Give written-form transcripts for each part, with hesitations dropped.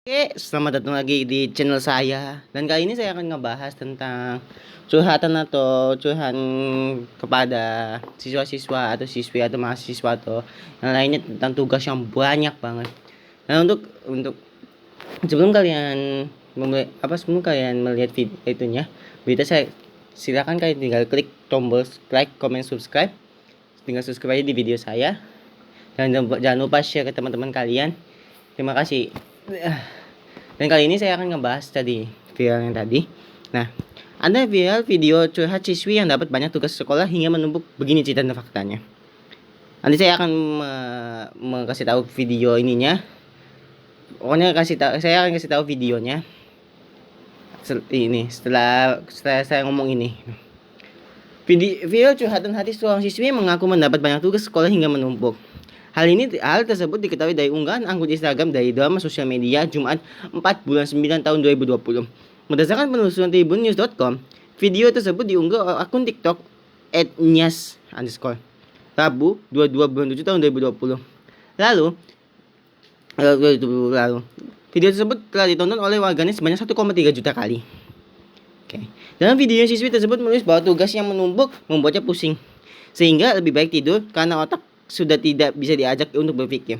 Oke, selamat datang lagi di channel saya. Dan kali ini saya akan ngebahas tentang curhatan atau curhan kepada siswa-siswa atau siswi atau mahasiswa atau yang lainnya tentang tugas yang banyak banget. Nah, untuk sebelum kalian melihat video itunya, berita saya silakan kalian tinggal klik tombol like, comment, subscribe. Tinggal subscribe di video saya. Dan jangan lupa share ke teman-teman kalian. Terima kasih. Dan kali ini saya akan ngebahas tadi viral yang tadi. Nah, ada viral video curhat siswi yang dapat banyak tugas sekolah hingga menumpuk. Begini cerita dan faktanya. Nanti saya akan kasih tahu video ininya. Pokoknya saya akan kasih tahu videonya. Setelah saya ngomong ini. Video curhatan hati seorang siswi mengaku mendapat banyak tugas sekolah hingga menumpuk. Hal tersebut diketahui dari unggahan akun Instagram dari drama sosial media Jumat 4/9 tahun 2020. Berdasarkan penelusuran tribunnews.com, video tersebut diunggah oleh akun TikTok @nyas_ Rabu 22/7 tahun 2020. Lalu, video tersebut telah ditonton oleh warganet sebanyak 1,3 juta kali. Oke. Dalam video siswi tersebut menulis bahwa tugas yang menumpuk membuatnya pusing, sehingga lebih baik tidur karena otak sudah tidak bisa diajak untuk berpikir.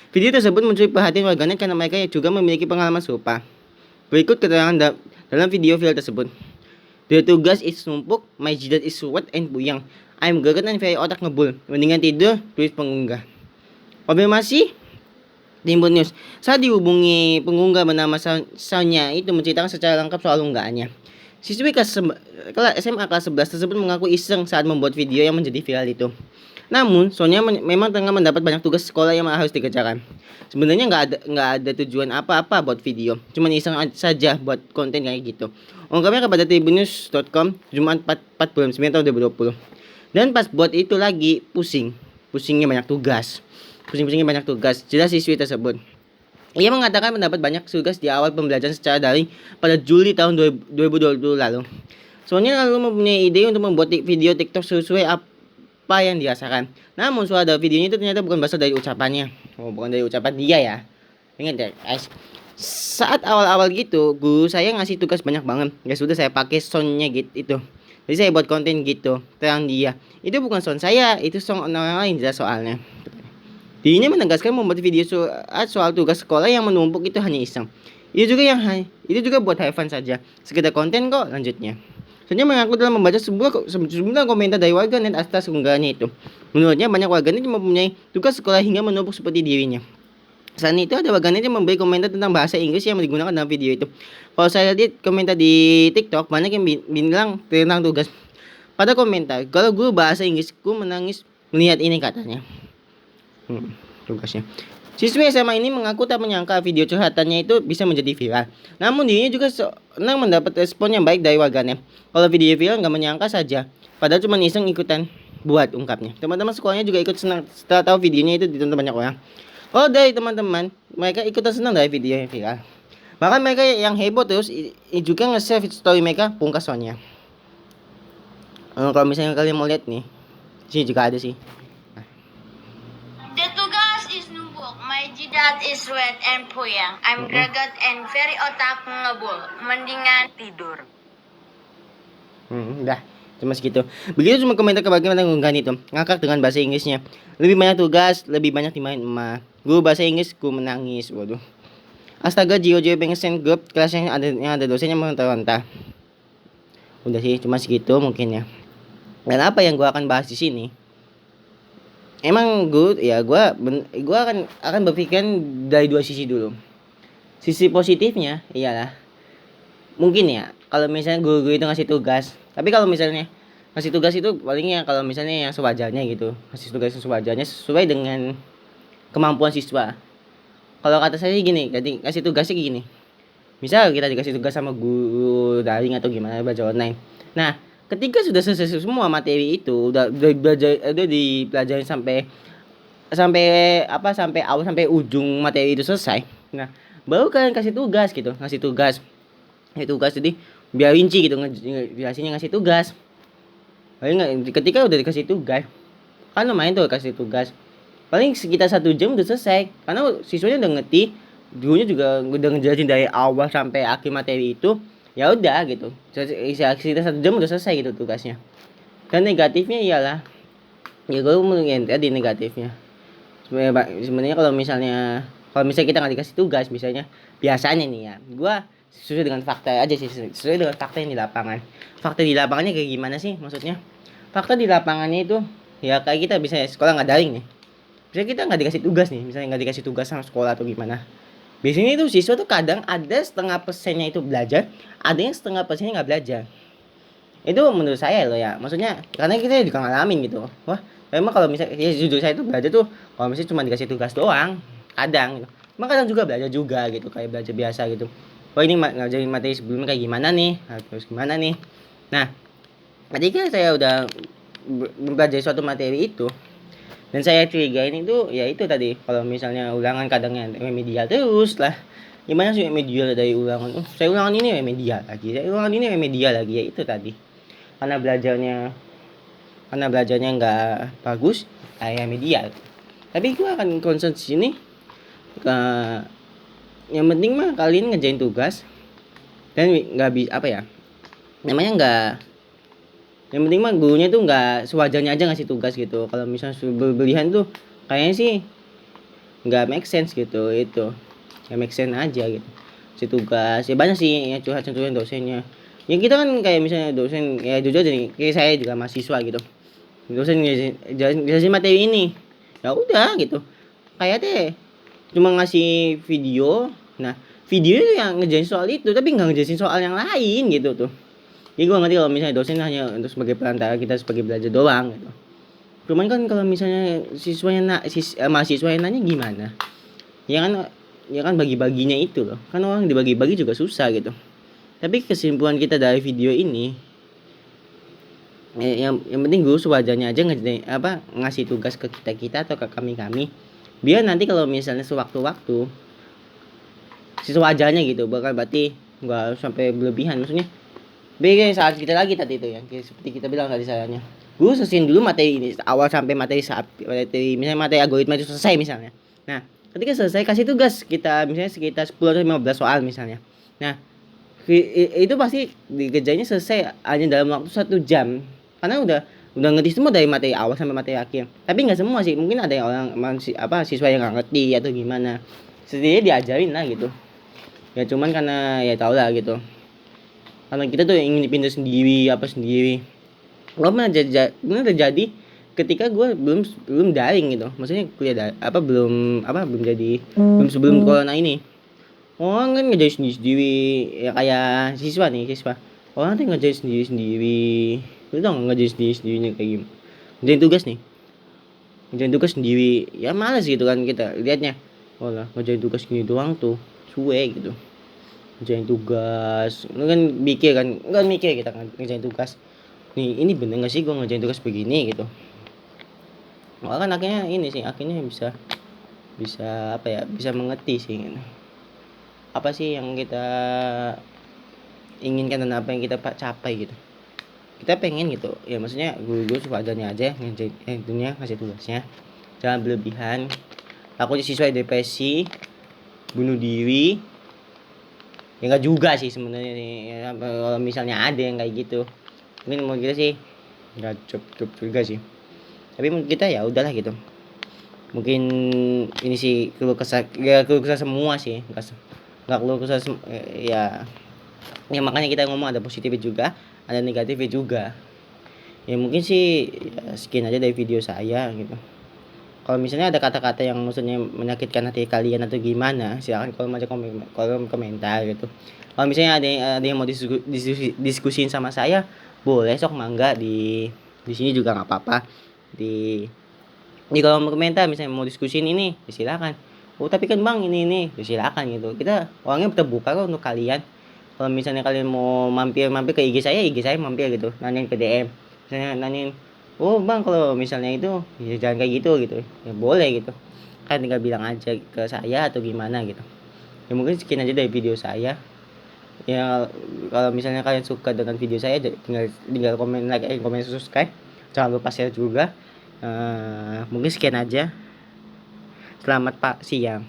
Video tersebut mencuri perhatian warganet karena mereka juga memiliki pengalaman serupa. Berikut keterangan dalam video viral tersebut. The tugas is numpuk, my jidat is sweat and puyang. I'm geget and very otak ngebul. Mendingan tidur, tulis pengunggah. Konfirmasi Timbun News. Saat dihubungi pengunggah bernama Sonya itu menceritakan secara lengkap soal unggahannya. Siswi kelas SMA kelas 11 tersebut mengaku iseng saat membuat video yang menjadi viral itu. Namun, Sonya memang tengah mendapat banyak tugas sekolah yang harus dikerjakan. Sebenarnya nggak ada tujuan apa-apa buat video, cuman iseng saja buat konten kayak gitu. Ungkapnya kepada tribunnews.com Jumat 4/9 tahun 2020. Dan pas buat itu lagi pusingnya banyak tugas. Pusingnya banyak tugas, jelas siswi tersebut. Ia mengatakan mendapat banyak tugas di awal pembelajaran secara daring pada Juli tahun 2020 lalu. Sonya lalu mempunyai ide untuk membuat video TikTok sesuai apa yang dirasakan. Namun suara videonya itu ternyata bukan berasal dari ucapannya. Bukan dari ucapan dia ya. Ingat ya guys. Saat awal-awal gitu, guru saya ngasih tugas banyak banget. Ya sudah saya pakai soundnya gitu itu. Jadi saya buat konten gitu. Terang dia. Itu bukan sound saya, itu sound orang lain jelas soalnya. Dirinya menegaskan membuat video soal tugas sekolah yang menumpuk itu hanya iseng. Itu juga buat have fun saja. Sekedar konten kok lanjutnya. Sonya mengaku telah membaca sebuah komentar dari warganet atas unggahannya itu. Menurutnya banyak warganet yang mempunyai tugas sekolah hingga menumpuk seperti dirinya. Selain itu ada warganet yang memberi komentar tentang bahasa Inggris yang digunakan dalam video itu. Kalau saya lihat komentar di TikTok banyak yang bilang tentang tugas. Pada komentar, kalau guru bahasa Inggrisku menangis melihat ini katanya. Tugasnya. Siswi SMA ini mengaku tak menyangka video curhatannya itu bisa menjadi viral. Namun dirinya juga senang mendapat respon yang baik dari warganet. Kalau video viral nggak menyangka saja. Padahal cuma iseng ikutan buat ungkapnya. Teman-teman sekolahnya juga ikut senang setelah tahu videonya itu ditonton banyak orang. Kalau dari teman-teman, mereka ikutan senang dari video yang viral. Bahkan mereka yang heboh terus juga nge-share story mereka pungkasannya. Kalau misalnya kalian mau lihat nih, sini juga ada sih. My jidat is wet and puyang. I'm greget and very otak ngebul. Mendingan tidur. Udah. Cuma segitu. Begitu cuma komentar bagaimana unggahan itu. Ngakak dengan bahasa Inggrisnya. Lebih banyak tugas, lebih banyak dimain emak. Guru bahasa Inggris, ku menangis. Waduh. Astaga, Jio pengen send grup kelas yang ada dosennya meronta-ronta. Udah sih, cuma segitu mungkin ya. Dan apa yang gua akan bahas di sini? Emang good ya, gua akan berpikir dari dua sisi dulu. Sisi positifnya iyalah mungkin ya kalau misalnya guru itu ngasih tugas, tapi kalau misalnya ngasih tugas itu palingnya kalau misalnya yang sewajarnya gitu, ngasih tugas yang sewajarnya sesuai dengan kemampuan siswa. Kalau kata saya gini, jadi ngasih tugasnya gini, misal kita dikasih tugas sama guru daring atau gimana belajar online. Nah, ketika sudah selesai semua materi itu udah dipelajari sampai awal sampai ujung materi itu selesai. Nah, baru kalian kasih tugas gitu, ngasih tugas jadi biar rinci gitu ngejelasinnya ngasih tugas. Paling ketika udah dikasih tugas kan lumayan tuh kasih tugas paling sekitar 1 jam udah selesai karena siswanya udah ngerti gurunya juga udah ngejelasin dari awal sampai akhir materi itu, ya udah gitu. Kita 1 jam udah selesai gitu tugasnya. Dan negatifnya ialah, ya gue mungkin tadi negatifnya. Sebenarnya kalau misalnya kita nggak dikasih tugas, biasanya nih ya, gue sesuai dengan fakta aja sih, sesuai dengan fakta yang di lapangan. Fakta di lapangannya kayak gimana sih maksudnya? Fakta di lapangannya itu ya kayak kita bisa sekolah nggak daring nih. Misalnya kita nggak dikasih tugas nih, misalnya nggak dikasih tugas sama sekolah atau gimana. Biasanya itu siswa tuh kadang ada setengah persennya itu belajar, ada yang setengah persennya nggak belajar. Itu menurut saya loh ya, maksudnya karena kita juga ngalamin gitu. Wah, memang kalau misalnya ya, jujur saya tuh belajar tuh kalau misalnya cuma dikasih tugas doang, kadang gitu. Emang kadang juga belajar juga gitu, kayak belajar biasa gitu. Wah, ini ngajarin materi sebelumnya kayak gimana nih, terus gimana nih. Nah, ketika saya udah belajar suatu materi itu dan saya curigain itu, ya itu tadi, kalau misalnya ulangan kadangnya remedial terus lah. Gimana sih remedial dari ulangan? Saya ulangan ini remedial lagi, saya ulangan ini remedial lagi, ya itu tadi. Karena belajarnya nggak bagus, kayak remedial. Tapi gue akan concern di sini, yang penting mah kalian ngerjain tugas dan nggak bisa apa ya namanya nggak, yang penting mah gurunya tuh nggak sewajarnya aja ngasih tugas gitu. Kalau misalnya berlebihan tuh kayaknya sih nggak make sense gitu, itu nggak make sense aja gitu. Si tugas ya banyak sih ya, curhat-curhat dosennya. Ya kita kan kayak misalnya dosen ya jujur aja nih, kayak saya juga mahasiswa gitu. Dosen jelasin materi ini, ya udah gitu. Kayak deh cuma ngasih video. Nah, video itu yang ngerjain soal itu tapi nggak ngerjain soal yang lain gitu tuh. Jadi gue ngerti kalau misalnya dosen hanya untuk sebagai perantara kita sebagai belajar doang gitu. Cuman kan kalau misalnya mahasiswa yang nanya gimana? Ya kan, ya kan bagi-baginya itu loh. Kan orang dibagi-bagi juga susah gitu. Tapi kesimpulan kita dari video ini, yang penting gue sewajarnya aja ngasih tugas ke kita atau ke kami. Biar nanti kalau misalnya sewaktu-waktu sewajarnya gitu, bahkan berarti nggak sampai berlebihan maksudnya. Biar saat kita lagi tadi itu ya, seperti kita bilang tadi sayangnya. Gue selesaiin dulu materi ini awal sampai misalnya materi algoritma itu selesai misalnya. Nah, ketika selesai kasih tugas kita misalnya sekitar 10 atau 15 soal misalnya. Nah, itu pasti dikerjainnya selesai hanya dalam waktu 1 jam. Karena udah ngerti semua dari materi awal sampai materi akhir. Tapi nggak semua sih, mungkin ada yang siswa yang nggak ngerti atau gimana. Setidaknya diajarin lah gitu. Ya cuman karena ya tau lah gitu. Karena kita tuh ingin pindah sendiri lo pernah terjadi ketika gue belum daring gitu, maksudnya kuliah belum jadi belum sebelum corona ini. Orang kan ngerjain sendiri ya, kayak siswa orang tuh ngerjain sendiri lu tau nggak ngerjain sendirinya kayak gimana? Ngerjain tugas sendiri ya males gitu kan kita liatnya. Oh lah ngerjain tugas gini doang tuh cuek gitu. Ngerjain tugas lu kan mikir kita ngerjain tugas nih, ini bener gak sih gue ngerjain tugas begini gitu. Malah kan akhirnya bisa bisa mengerti sih apa sih yang kita inginkan dan apa yang kita capai gitu. Kita pengen gitu ya, maksudnya guru seadanya aja ngasih tugasnya, jangan berlebihan. Takutnya siswa depresi, bunuh diri. Ya enggak juga sih sebenarnya nih ya, kalau misalnya ada yang kayak gitu mungkin menurut kita sih enggak cukup juga sih, tapi menurut kita ya udahlah gitu. Mungkin ini sih keluh kesah semua sih, enggak keluh kesah ya makanya kita ngomong ada positifnya juga ada negatifnya juga. Ya mungkin sih ya, sekian aja dari video saya gitu. Kalau misalnya ada kata-kata yang maksudnya menyakitkan hati kalian atau gimana, silakan kolom komentar gitu. Kalau misalnya ada yang mau diskusiin sama saya, boleh sok mangga di sini juga nggak apa-apa. Di kolom komentar misalnya mau diskusiin ini, ya silakan. Oh tapi kan bang ini, ya silakan gitu. Kita orangnya terbuka kok untuk kalian. Kalau misalnya kalian mau mampir ke IG saya mampir gitu, nanyain ke DM. Misalnya nanyain, oh bang kalau misalnya itu ya jangan kayak gitu ya boleh gitu kan, tinggal bilang aja ke saya atau gimana gitu. Ya mungkin sekian aja dari video saya ya. Kalau misalnya kalian suka dengan video saya tinggal komen, like, komen, subscribe, jangan lupa share juga. Mungkin sekian aja, selamat siang.